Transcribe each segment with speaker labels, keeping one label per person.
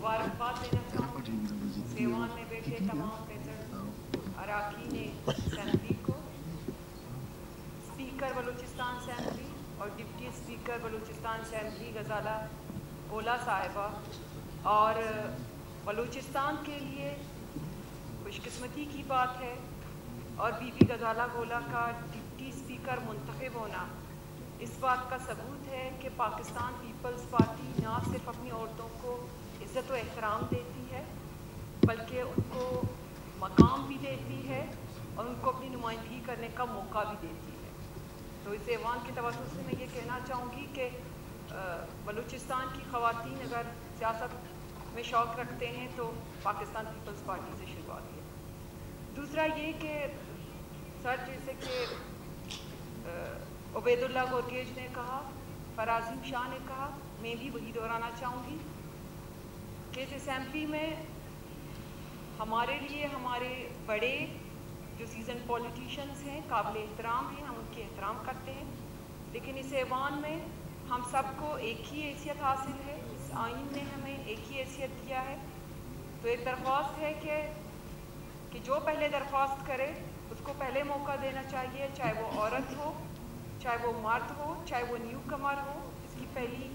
Speaker 1: मुबारकबाद देना चाहूँगी सेवान में बैठे तमाम पेजर अरकान असेंबली को, स्पीकर बलूचिस्तान असेंबली और डिप्टी स्पीकर बलूचिस्तान असेंबली गजाला गोला साहिबा, और बलूचिस्तान के लिए खुशकिस्मती की बात है और बीबी गजाला गोला का डिप्टी स्पीकर मुंतखब होना इस बात का सबूत है कि पाकिस्तान पीपल्स पार्टी ना सिर्फ अपनी औरतों को इज़्ज़त व एहतराम देती है बल्कि उनको मकाम भी देती है और उनको अपनी नुमाइंदगी करने का मौका भी देती है। तो इस ऐवान के तवज्जुह से मैं ये कहना चाहूँगी कि बलूचिस्तान की ख़वातीन अगर सियासत में शौक़ रखते हैं तो पाकिस्तान पीपल्स पार्टी से शुरुआत है। दूसरा ये कि सर जैसे कि उबैदुल्लाह गोरगेज ने कहा, फराज़ीम शाह ने कहा, मैं भी वही दोहराना चाहूँगी कि इस असेंबली में हमारे लिए हमारे बड़े जो सीजन पॉलिटिशियंस हैं काबिल एहतराम हैं, हम उनकी एहतराम करते हैं, लेकिन इस ऐवान में हम सबको एक ही हैसियत हासिल है। इस आइन ने हमें एक ही हैसियत दिया है। तो एक दरख्वास्त है कि जो पहले दरख्वास्त करे उसको पहले मौका देना चाहिए, चाहे वो औरत हो, चाहे वो मर्द हो, चाहे वो न्यू कमर हो। इसकी पहली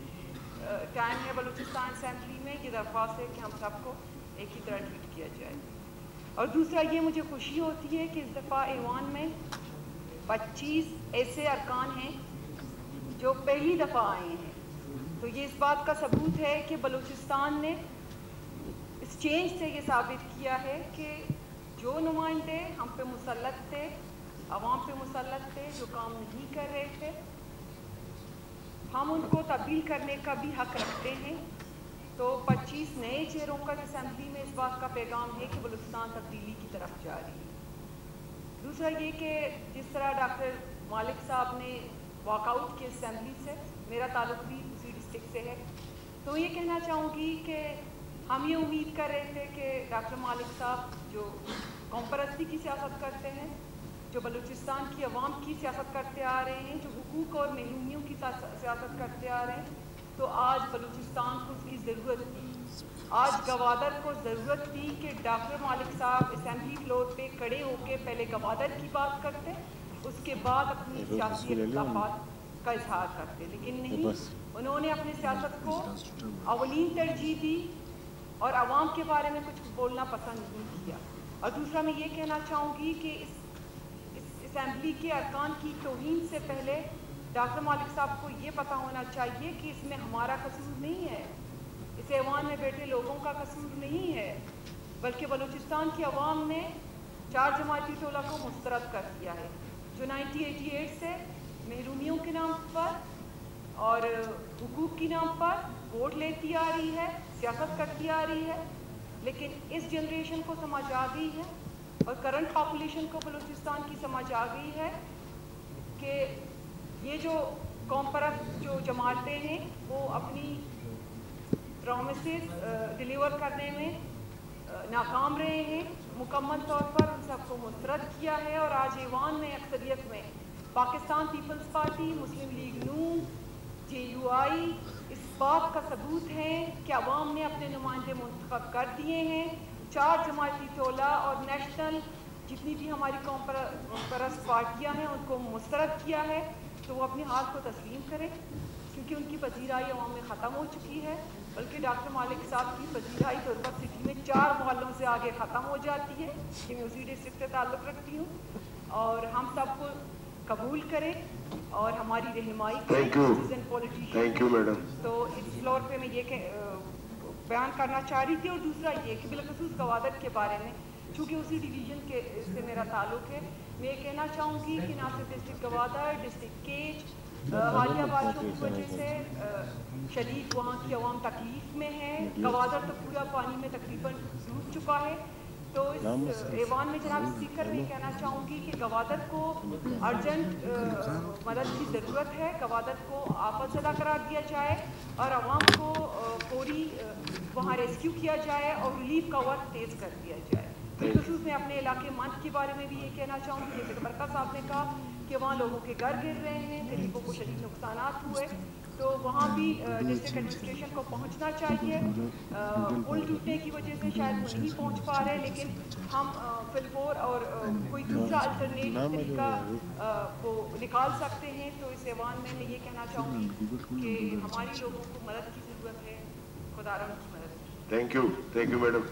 Speaker 1: टाइम है बलूचिस्तान असेंबली में, ये दरख्वास्त है कि हम सबको एक ही तरह ट्रीट किया जाए। और दूसरा ये मुझे खुशी होती है कि इस दफ़ा ऐवान में 25 ऐसे अरकान हैं जो पहली दफ़ा आए हैं। तो ये इस बात का सबूत है कि बलूचिस्तान ने इस चेंज से ये साबित किया है कि जो नुमाइंदे हम पे मुसल्लत थे, अवाम पे मुसल्लत थे, जो काम नहीं कर रहे थे, हम उनको तब्दील करने का भी हक रखते हैं। तो 25 नए चेहरों का असेंबली में इस बात का पैगाम है कि बलूचिस्तान तब्दीली की तरफ जा रही है। दूसरा ये कि जिस तरह डॉक्टर मालिक साहब ने वॉकआउट किया असेंबली से, मेरा ताल्लुक भी उसी डिस्ट्रिक्ट से है, तो ये कहना चाहूँगी कि हम ये उम्मीद कर रहे थे कि डॉक्टर मालिक साहब जो कौमपरस्ती की सियासत करते हैं, जो बलूचिस्तान की अवाम की सियासत करते आ रहे हैं, जो हुकूक और महरूमियों की सियासत करते आ रहे हैं, तो आज बलूचिस्तान को उसकी ज़रूरत थी। आज गवादर को ज़रूरत थी कि डॉक्टर मालिक साहब असेंबली फ्लोर पे खड़े होकर पहले गवादर की बात करते, उसके बाद अपनी सियासी इख्तिलाफात का इजहार करते, लेकिन नहीं, उन्होंने अपनी सियासत को अवलीन तरजीह दी और आवाम के बारे में कुछ बोलना पसंद नहीं किया। और दूसरा मैं ये कहना चाहूँगी कि इस असेंबली के अरकान की तौहीन से पहले डॉक्टर मालिक साहब को ये पता होना चाहिए कि इसमें हमारा कसूर नहीं है, इस ऐवान में बैठे लोगों का कसूर नहीं है, बल्कि बलूचिस्तान की अवाम ने 4 जमाती टोला को मुस्तरद कर दिया है, जो 1988 से महरूमियों के नाम पर और हुकूक के नाम पर वोट लेती आ रही है, सियासत करती आ रही है। लेकिन इस जनरेशन को समझ आ गई है और करंट पॉपुलेशन को बलूचिस्तान की समझ आ गई है कि ये जो कौमपरस्त जो जमातें हैं वो अपनी प्रॉमिसेस डिलीवर करने में नाकाम रहे हैं। मुकम्मल तौर पर उन सबको मुस्तरद किया है और आज ऐवान में अक्सरियत में पाकिस्तान पीपल्स पार्टी, मुस्लिम लीग नून, JUI इस बात का सबूत है कि अवाम ने अपने नुमाइंदे मुंतखब कर दिए हैं। 4 जमाती टोला और नेशनल जितनी भी हमारी कौमपरस्त पार्टियाँ हैं उनको मुस्तरद किया है, तो वो अपनी हार को तस्लीम करें, क्योंकि उनकी पजीराई अवाम में ख़त्म हो चुकी है। बल्कि डॉक्टर मालिक साहब की पजीराई तुर्बत सिटी में 4 मोहल्लों से आगे ख़त्म हो जाती है, कि मैं उसी डिस्ट्रिक्ट से ताल्लुक़ रखती हूँ, और हम सबको कबूल करें और हमारी रहनुमाई करें पॉलिटिशियन। तो इस फ्लोर पे मैं ये बयान करना चाह रही थी। और दूसरा ये कि बिलखसूस गवादर के बारे में, चूँकि उसी डिवीज़न के से मेरा ताल्लुक़ है, मैं ये कहना चाहूँगी कि ना सिर्फ डिस्ट्रिक्ट गवादर, डिस्ट्रिक्ट केज हालिया बारिशों की वजह से शदीद वहाँ की अवाम तकलीफ़ में है। गवादर तो पूरा पानी में तकरीबन डूब चुका है। तो इस ऐवान में जनाब स्पीकर मैं कहना चाहूँगी कि गवादर को अर्जेंट मदद की ज़रूरत है। गवादर को आफत ज़दा करार दिया जाए और आवाम को फौरी वहाँ रेस्क्यू किया जाए और रिलीफ का वर्क तेज़ कर दिया जाए। बिलखसूस मैं अपने इलाके मंद के बारे में भी ये कहना चाहूँगी, जैसे कि बरका साहब ने कहा कि वहाँ लोगों के घर गिर रहे हैं, गरीबों को शदीद नुकसानात हुए। تو وہاں بھی ڈسٹرکٹ ایڈمنسٹریشن کو پہنچنا چاہیے. پل ٹوٹنے کی وجہ سے شاید وہ نہیں پہنچ پا رہے, لیکن ہم فلفور اور کوئی دوسرا الٹرنیٹ طریقہ وہ نکال سکتے ہیں. تو اس ایوان میں یہ کہنا چاہوں گی کہ ہماری لوگوں کو مدد کی ضرورت ہے, خدا را ان کی مدد.
Speaker 2: Thank you madam.